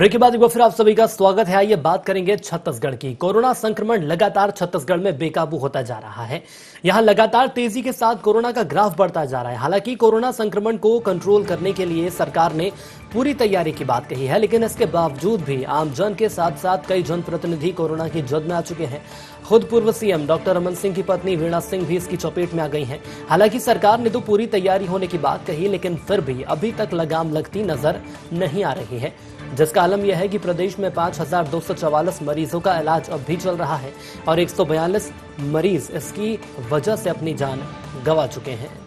Break के बाद एक बार फिर आप सभी का स्वागत है। आइए बात करेंगे छत्तीसगढ़ की। कोरोना संक्रमण लगातार छत्तीसगढ़ में बेकाबू होता जा रहा है। यहां लगातार तेजी के साथ कोरोना का ग्राफ बढ़ता जा रहा है। हालांकि कोरोना संक्रमण को कंट्रोल करने के लिए सरकार ने पूरी तैयारी की बात कही है, लेकिन इसके बावजूद भी आमजन के साथ साथ कई जनप्रतिनिधि कोरोना की जद में आ चुके हैं। खुद पूर्व सीएम डॉक्टर रमन सिंह की पत्नी वीणा सिंह भी इसकी चपेट में आ गई हैं। हालांकि सरकार ने तो पूरी तैयारी होने की बात कही, लेकिन फिर भी अभी तक लगाम लगती नजर नहीं आ रही है, जिसका आलम यह है कि प्रदेश में 5,244 मरीजों का इलाज अब भी चल रहा है और 142 मरीज इसकी वजह से अपनी जान गंवा चुके हैं।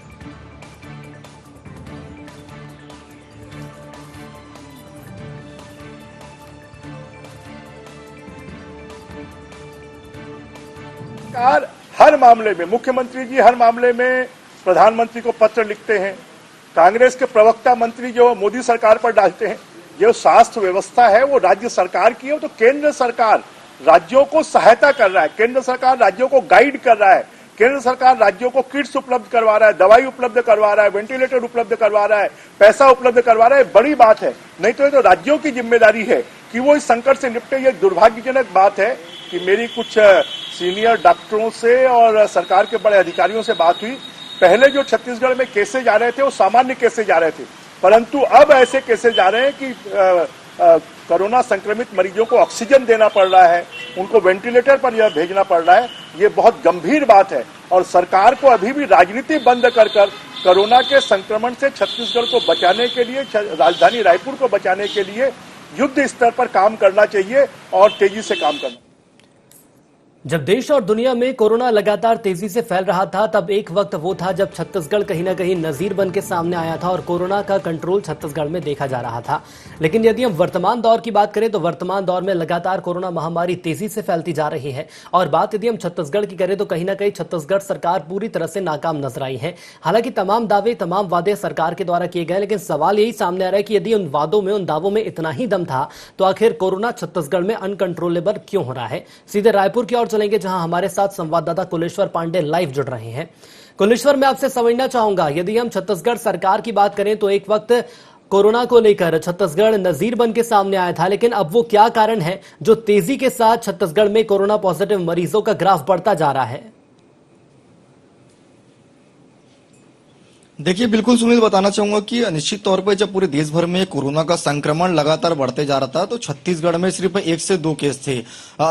हर मामले में मुख्यमंत्री जी हर मामले में प्रधानमंत्री को पत्र लिखते हैं। कांग्रेस के प्रवक्ता मंत्री जो मोदी सरकार पर डालते हैं। जो स्वास्थ्य व्यवस्था है वो राज्य सरकार की है, तो केंद्र सरकार राज्यों को सहायता कर रहा है, केंद्र सरकार राज्यों को गाइड कर रहा है, केंद्र सरकार राज्यों को किट्स उपलब्ध करवा रहा है, दवाई उपलब्ध करवा रहा है, वेंटिलेटर उपलब्ध करवा रहा है, पैसा उपलब्ध करवा रहा है। बड़ी बात है। नहीं तो ये तो राज्यों की जिम्मेदारी है कि वो इस संकट से निपटे। ये दुर्भाग्यजनक बात है कि मेरी कुछ सीनियर डॉक्टरों से और सरकार के बड़े अधिकारियों से बात हुई। पहले जो छत्तीसगढ़ में केसेज जा रहे थे वो सामान्य केसेज जा रहे थे, परंतु अब ऐसे केसेज आ रहे हैं कि कोरोना संक्रमित मरीजों को ऑक्सीजन देना पड़ रहा है, उनको वेंटिलेटर पर यह भेजना पड़ रहा है। ये बहुत गंभीर बात है और सरकार को अभी भी राजनीति बंद कर कोरोना के संक्रमण से छत्तीसगढ़ को बचाने के लिए, राजधानी रायपुर को बचाने के लिए युद्ध स्तर पर काम करना चाहिए और तेजी से काम करना। जब देश और दुनिया में कोरोना लगातार तेजी से फैल रहा था, तब एक वक्त वो था जब छत्तीसगढ़ कहीं ना कहीं नजीर बन के सामने आया था और कोरोना का कंट्रोल छत्तीसगढ़ में देखा जा रहा था। लेकिन यदि हम वर्तमान दौर की बात करें तो वर्तमान दौर में लगातार कोरोना महामारी तेजी से फैलती जा रही है। और बात यदि हम छत्तीसगढ़ की करें तो कहीं ना कहीं छत्तीसगढ़ सरकार पूरी तरह से नाकाम नजर आई है। हालांकि तमाम वादे सरकार के द्वारा किए गए, लेकिन सवाल यही सामने आ रहा है कि यदि उन दावों में इतना ही दम था तो आखिर कोरोना छत्तीसगढ़ में अनकंट्रोलेबल क्यों हो रहा है। सीधे रायपुर की ओर चलेंगे, जहां हमारे साथ संवाददाता कुलेश्वर पांडे लाइव जुड़ रहे हैं। कुलेश्वर, मैं आपसे समझना चाहूंगा, यदि हम छत्तीसगढ़ सरकार की बात करें तो एक वक्त कोरोना को लेकर छत्तीसगढ़ नजीर बन के सामने आया था, लेकिन अब वो क्या कारण है जो तेजी के साथ छत्तीसगढ़ में कोरोना पॉजिटिव मरीजों का ग्राफ बढ़ता जा रहा है? देखिए, बिल्कुल सुनील, बताना चाहूंगा कि निश्चित तौर पर जब पूरे देश भर में कोरोना का संक्रमण लगातार बढ़ते जा रहा था तो छत्तीसगढ़ में सिर्फ 1 से 2 केस थे,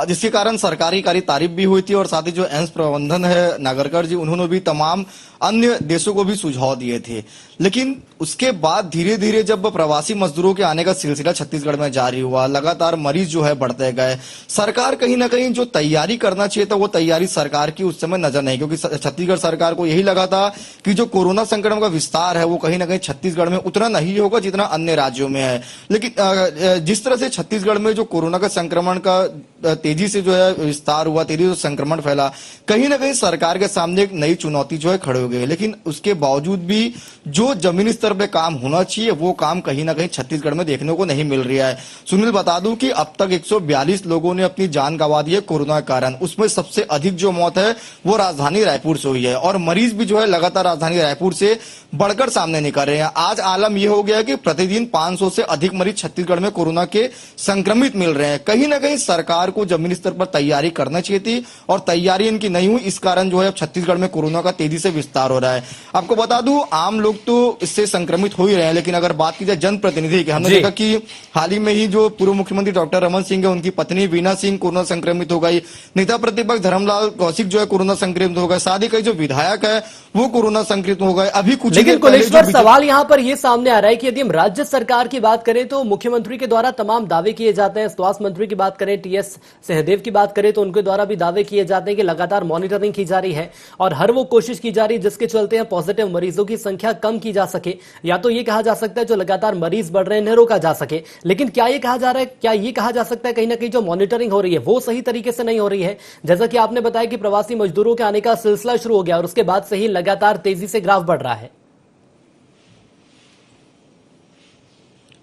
जिसके कारण सरकारी तारीफ भी हुई थी। और साथ ही जो एम्स प्रबंधन है नागरकर जी, उन्होंने भी तमाम अन्य देशों को भी सुझाव दिए थे। लेकिन उसके बाद धीरे धीरे जब प्रवासी मजदूरों के आने का सिलसिला छत्तीसगढ़ में जारी हुआ, लगातार मरीज जो है बढ़ते गए, सरकार कहीं ना कहीं जो तैयारी करना चाहिए था वो तैयारी सरकार की उस समय नजर नहीं, क्योंकि छत्तीसगढ़ सरकार को यही लगा था कि जो कोरोना संक्रमण का विस्तार है वो कहीं ना कहीं छत्तीसगढ़ में उतना नहीं होगा जितना अन्य राज्यों में है। लेकिन जिस तरह से छत्तीसगढ़ में जो कोरोना का संक्रमण का तेजी से जो है विस्तार हुआ, तेजी से संक्रमण फैला, कहीं ना कहीं सरकार के सामने एक नई चुनौती जो है खड़े हो गई। लेकिन उसके बावजूद भी जो जमीनी स्तर पे काम होना चाहिए वो काम कहीं ना कहीं छत्तीसगढ़ में देखने को नहीं मिल रहा है। सुनील, बता दूं कि अब तक 142 लोगों ने अपनी जान गंवा दी है कोरोना के कारण। उसमें सबसे अधिक जो मौत है वो राजधानी रायपुर से हुई है और मरीज भी जो है लगातार राजधानी रायपुर से बढ़कर सामने निकल रहे हैं। आज आलम यह हो गया कि प्रतिदिन 500 से अधिक मरीज छत्तीसगढ़ में कोरोना के संक्रमित मिल रहे हैं। कहीं ना कहीं सरकार को जमीनी स्तर पर तैयारी करना चाहिए थी और तैयारी इनकी नहीं हुई, इस कारण जो है अब छत्तीसगढ़ में कोरोना का तेजी से विस्तार हो रहा है। आपको बता दूं, आम लोग तो इससे संक्रमित हो ही रहे हैं, लेकिन अगर बात की जाए जनप्रतिनिधि की, हमने देखा कि हाल ही में ही जो पूर्व मुख्यमंत्री डॉक्टर रमन सिंह है, उनकी पत्नी वीणा सिंह कोरोना संक्रमित हो गई। नेता प्रतिपक्ष धर्मलाल कौशिक जो है कोरोना संक्रमित हो गए। साथ ही कई जो विधायक है वो कोरोना संक्रमित हो गए। अभी कुछ लेकिन कुलेश्वर, सवाल यहां पर यह सामने आ रहा है कि यदि हम राज्य सरकार की बात करें तो मुख्यमंत्री के द्वारा तमाम दावे किए जाते हैं। स्वास्थ्य मंत्री की बात करें, टीएस सिंहदेव की बात करें तो उनके द्वारा भी दावे किए जाते हैं कि लगातार मॉनिटरिंग की जा रही है और हर वो कोशिश की जा रही है जिसके चलते हैं पॉजिटिव मरीजों की संख्या कम की जा सके, या तो ये कहा जा सकता है जो लगातार मरीज बढ़ रहे हैं इन्हें रोका जा सके। लेकिन क्या ये कहा जा रहा है, क्या ये कहा जा सकता है कहीं ना कहीं जो मॉनिटरिंग हो रही है वो सही तरीके से नहीं हो रही है? जैसा कि आपने बताया कि प्रवासी मजदूरों के आने का सिलसिला शुरू हो गया और उसके बाद से ही लगातार तेजी से ग्राफ बढ़ रहा है।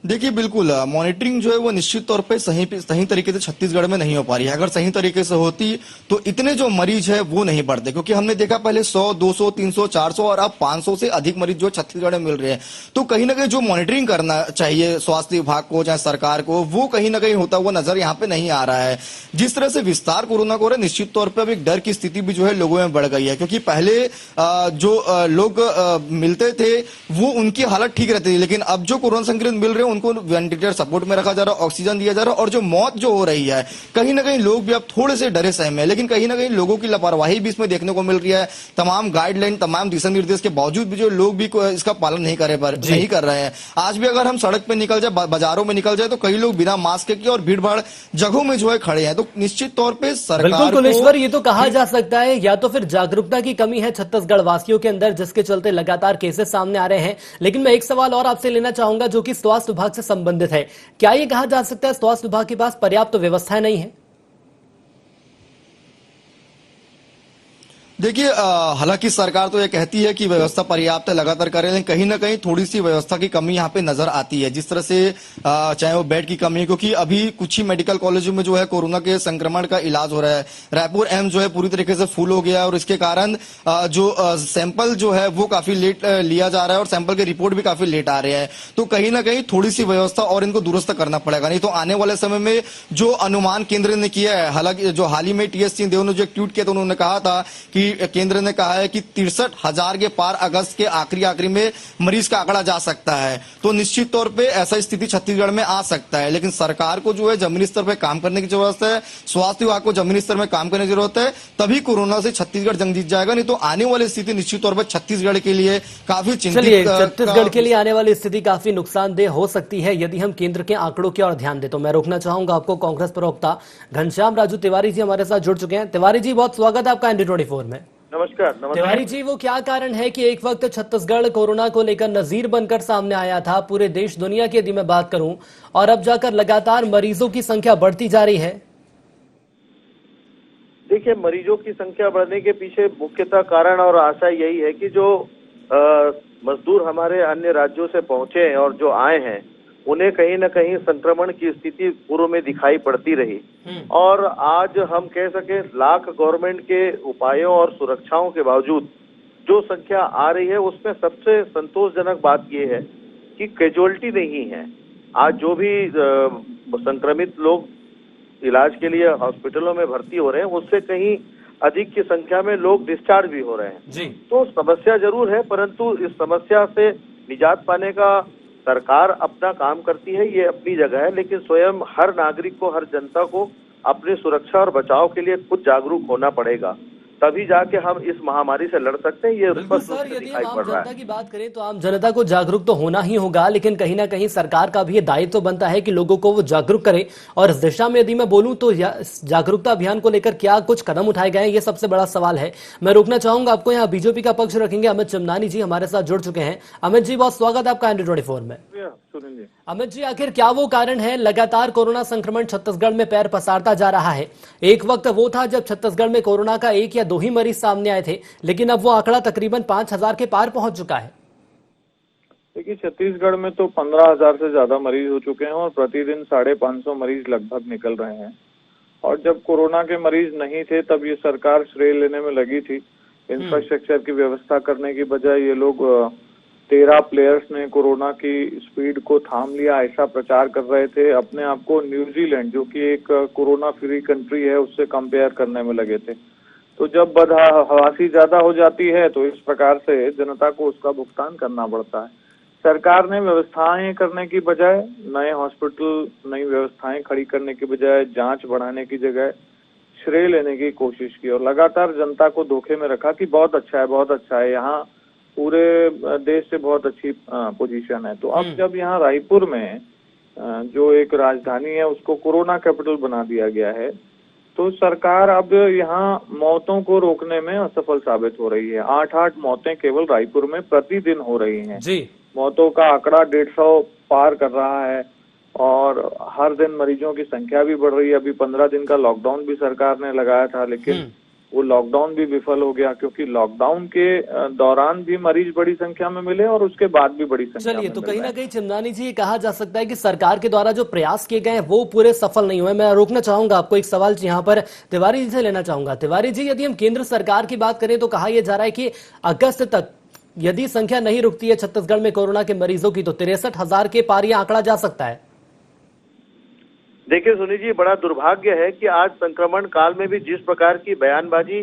देखिए बिल्कुल मॉनिटरिंग जो है वो निश्चित तौर पे सही तरीके से छत्तीसगढ़ में नहीं हो पा रही है। अगर सही तरीके से होती तो इतने जो मरीज है वो नहीं बढ़ते, क्योंकि हमने देखा पहले 100, 200, 300, 400 और अब 500 से अधिक मरीज जो छत्तीसगढ़ में मिल रहे हैं। तो कहीं ना कहीं जो मॉनिटरिंग करना चाहिए स्वास्थ्य विभाग को चाहे सरकार को, वो कहीं ना कहीं होता हुआ नजर यहाँ पे नहीं आ रहा है। जिस तरह से विस्तार कोरोना को हो रहा है, निश्चित तौर पर अब एक डर की स्थिति भी जो है लोगों में बढ़ गई है, क्योंकि पहले जो लोग मिलते थे वो उनकी हालत ठीक रहती थी, लेकिन अब जो कोरोना संक्रमित मिल रहे हैं उनको वेंटिलेटर सपोर्ट में रखा जा रहा है, ऑक्सीजन दिया जा रहा है, और जो मौत जो हो रही है कहीं ना कहीं लोग भी अब थोड़े से डरे सहमे हैं। लेकिन कहीं ना कहीं लोगों की लापरवाही भी इसमें देखने को मिल रही है। तमाम गाइडलाइन, तमाम दिशा निर्देश के बावजूद भी जो लोग भी इसका पालन नहीं कर रहे हैं। आज भी अगर हम सड़क पे निकल जाए, बाजारों में निकल जाए, तो कई लोग बिना मास्क के और भीड़ भाड़ जगहों में जो है खड़े हैं। तो निश्चित तौर पर सरकार बिल्कुल कुलेश्वर, ये तो कहा जा सकता है या तो फिर जागरूकता की कमी है छत्तीसगढ़ वासियों के अंदर, जिसके चलते लगातार केसेस सामने आ रहे हैं। लेकिन मैं एक सवाल और आपसे लेना चाहूंगा जो कि स्वास्थ्य विभाग से संबंधित है। क्या ये कहा जा सकता है स्वास्थ्य विभाग के पास पर्याप्त व्यवस्थाएं नहीं है? देखिए हालांकि सरकार तो ये कहती है कि व्यवस्था पर्याप्त है, लगातार कर रहे हैं, लेकिन कहीं ना कहीं थोड़ी सी व्यवस्था की कमी यहाँ पे नजर आती है। जिस तरह से चाहे वो बेड की कमी है, क्योंकि अभी कुछ ही मेडिकल कॉलेजों में जो है कोरोना के संक्रमण का इलाज हो रहा है। रायपुर एम्स जो है पूरी तरीके से फुल हो गया, और इसके कारण जो सैंपल जो है वो काफी लेट लिया जा रहा है, और सैंपल के रिपोर्ट भी काफी लेट आ रहे हैं। तो कहीं ना कहीं थोड़ी सी व्यवस्था और इनको दुरुस्त करना पड़ेगा, नहीं तो आने वाले समय में जो अनुमान केंद्र ने किया है, हालांकि जो हाल ही में टीएस सिंहदेव ने जो एक ट्वीट किया था, उन्होंने कहा था कि केंद्र ने कहा है कि 63,000 के पार अगस्त के आखिरी में मरीज का आंकड़ा जा सकता है। तो निश्चित तौर पे ऐसा स्थिति छत्तीसगढ़ में आ सकता है, लेकिन सरकार को जो है जमीनी स्तर पे काम करने की जरूरत है, स्वास्थ्य विभाग को जमीनी स्तर में काम करने की जरूरत है, तभी कोरोना से छत्तीसगढ़ जंग जीत जाएगा। नहीं तो आने वाली स्थिति निश्चित तौर पर छत्तीसगढ़ के लिए काफी चिंतित, छत्तीसगढ़ के लिए आने वाली स्थिति काफी नुकसानदेह हो सकती है यदि हम केंद्र के आंकड़ों की ओर ध्यान दें। तो मैं रोकना चाहूंगा आपको। कांग्रेस प्रवक्ता घनश्याम राजू तिवारी जी हमारे साथ जुड़ चुके हैं। तिवारी जी, बहुत स्वागत है आपका ND24 में। नमस्कार। तिवारी जी, वो क्या कारण है कि एक वक्त छत्तीसगढ़ कोरोना को लेकर नजीर बनकर सामने आया था पूरे देश दुनिया की, यदि मैं बात करूं, और अब जाकर लगातार मरीजों की संख्या बढ़ती जा रही है? देखिए, मरीजों की संख्या बढ़ने के पीछे मुख्यतः कारण और आशा यही है कि जो मजदूर हमारे अन्य राज्यों से पहुंचे हैं और जो आए हैं, उन्हें कहीं न कहीं संक्रमण की स्थिति पूर्व में दिखाई पड़ती रही। और आज हम कह सके लाख गवर्नमेंट के उपायों और सुरक्षाओं के बावजूद जो संख्या आ रही है, उसमें सबसे संतोषजनक बात यह है कि कैजुअलिटी नहीं है। आज जो भी संक्रमित लोग इलाज के लिए हॉस्पिटलों में भर्ती हो रहे हैं, उससे कहीं अधिक की संख्या में लोग डिस्चार्ज भी हो रहे हैं जी। तो समस्या जरूर है, परंतु इस समस्या से निजात पाने का सरकार अपना काम करती है, ये अपनी जगह है, लेकिन स्वयं हर नागरिक को, हर जनता को अपनी सुरक्षा और बचाव के लिए खुद जागरूक होना पड़ेगा, तभी जाके हम इस महामारी से लड़ सकते हैं। ये बिल्कुल सर, यदि हम आम जनता की बात करें तो आम जनता को जागरूक तो होना ही होगा, लेकिन कहीं ना कहीं सरकार का भी ये दायित्व तो बनता है कि लोगों को वो जागरूक करे। और इस दिशा में यदि मैं बोलूं तो जागरूकता अभियान को लेकर क्या कुछ कदम उठाए गए हैं, ये सबसे बड़ा सवाल है। मैं रोकना चाहूंगा आपको। यहाँ बीजेपी का पक्ष रखेंगे अमित चिमनानी जी हमारे साथ जुड़ चुके हैं। अमित जी, बहुत स्वागत है आपका ND24 में। अमित जी, आखिर क्या वो कारण है लगातार कोरोना संक्रमण छत्तीसगढ़ में पैर पसारता जा रहा है? एक वक्त वो था जब छत्तीसगढ़ में कोरोना का 1 या 2 ही मरीज सामने आए थे, लेकिन अब वो आंकड़ा तकरीबन 5,000 के पार पहुंच चुका है। देखिए, छत्तीसगढ़ में तो 15,000 से ज्यादा मरीज हो चुके हैं और प्रतिदिन 550 मरीज लगभग निकल रहे हैं। और जब कोरोना के मरीज नहीं थे तब ये सरकार श्रेय लेने में लगी थी। इंफ्रास्ट्रक्चर की व्यवस्था करने की बजाय ये लोग 13 प्लेयर्स ने कोरोना की स्पीड को थाम लिया, ऐसा प्रचार कर रहे थे। अपने आप को न्यूजीलैंड, जो कि एक कोरोना फ्री कंट्री है, उससे कंपेयर करने में लगे थे। तो जब बदहवासी ज्यादा हो जाती है तो इस प्रकार से जनता को उसका भुगतान करना पड़ता है। सरकार ने व्यवस्थाएं करने की बजाय, नए हॉस्पिटल, नई व्यवस्थाएं खड़ी करने की बजाय, जांच बढ़ाने की जगह श्रेय लेने की कोशिश की और लगातार जनता को धोखे में रखा कि बहुत अच्छा है, बहुत अच्छा है, यहाँ पूरे देश से बहुत अच्छी पोजीशन है। तो अब जब यहाँ रायपुर में जो एक राजधानी है उसको कोरोना कैपिटल बना दिया गया है, तो सरकार अब यहाँ मौतों को रोकने में असफल साबित हो रही है। 8 मौतें केवल रायपुर में प्रतिदिन हो रही हैं जी। मौतों का आंकड़ा 150 पार कर रहा है और हर दिन मरीजों की संख्या भी बढ़ रही है। अभी 15 दिन का लॉकडाउन भी सरकार ने लगाया था, लेकिन वो लॉकडाउन भी विफल हो गया, क्योंकि लॉकडाउन के दौरान भी मरीज बड़ी संख्या में मिले और उसके बाद भी बड़ी संख्या चलिए, में तो मिल कहीं रहे ना हैं। कहीं चिमनानी जी, ये कहा जा सकता है कि सरकार के द्वारा जो प्रयास किए गए हैं वो पूरे सफल नहीं हुए। मैं रोकना चाहूंगा आपको, एक सवाल यहाँ पर तिवारी जी से लेना चाहूंगा। तिवारी जी, यदि हम केंद्र सरकार की बात करें तो कहा यह जा रहा है कि अगस्त तक यदि संख्या नहीं रुकती है छत्तीसगढ़ में कोरोना के मरीजों की तो 63,000 के पार यह आंकड़ा जा सकता है। देखिए सुनील जी, बड़ा दुर्भाग्य है कि आज संक्रमण काल में भी जिस प्रकार की बयानबाजी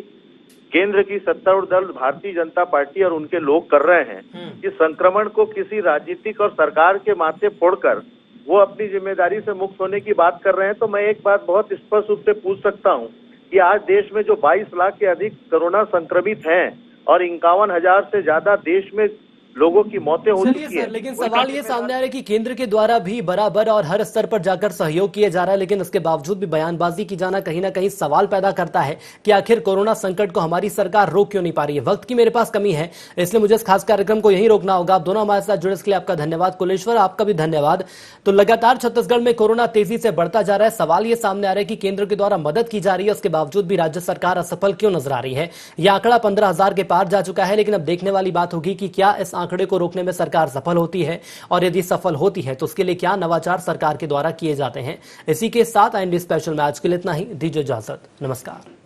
केंद्र की सत्तारूढ़ दल भारतीय जनता पार्टी और उनके लोग कर रहे हैं कि संक्रमण को किसी राजनीतिक और सरकार के माथे फोड़कर वो अपनी जिम्मेदारी से मुक्त होने की बात कर रहे हैं, तो मैं एक बात बहुत स्पष्ट रूप से पूछ सकता हूं कि आज देश में जो 22 लाख के अधिक कोरोना संक्रमित हैं और 51,000 से ज्यादा देश में लोगों की मौतें हो चुकी चलिए है। सर, लेकिन सवाल ये सामने आ रहा है कि केंद्र के द्वारा भी बराबर और हर स्तर पर जाकर सहयोग किया जा रहा है, लेकिन उसके बावजूद भी बयानबाजी की जाना कहीं ना कहीं सवाल पैदा करता है कि आखिर कोरोना संकट को हमारी सरकार रोक क्यों नहीं पा रही है। वक्त की मेरे पास कमी है, इसलिए मुझे इस खास कार्यक्रम को यहीं रोकना होगा। आप दोनों हमारे साथ जुड़े इसके लिए आपका धन्यवाद। कुलेश्वर, आपका भी धन्यवाद। तो लगातार छत्तीसगढ़ में कोरोना तेजी से बढ़ता जा रहा है। सवाल ये सामने आ रहा है कि केंद्र के द्वारा मदद की जा रही है, उसके बावजूद भी राज्य सरकार असफल क्यों नजर आ रही है। यह आंकड़ा 15,000 के पार जा चुका है, लेकिन अब देखने वाली बात होगी कि क्या इस आंकड़े को रोकने में सरकार सफल होती है, और यदि सफल होती है तो उसके लिए क्या नवाचार सरकार के द्वारा किए जाते हैं। इसी के साथ IND स्पेशल में आज के लिए इतना ही। दीजिए इजाजत, नमस्कार।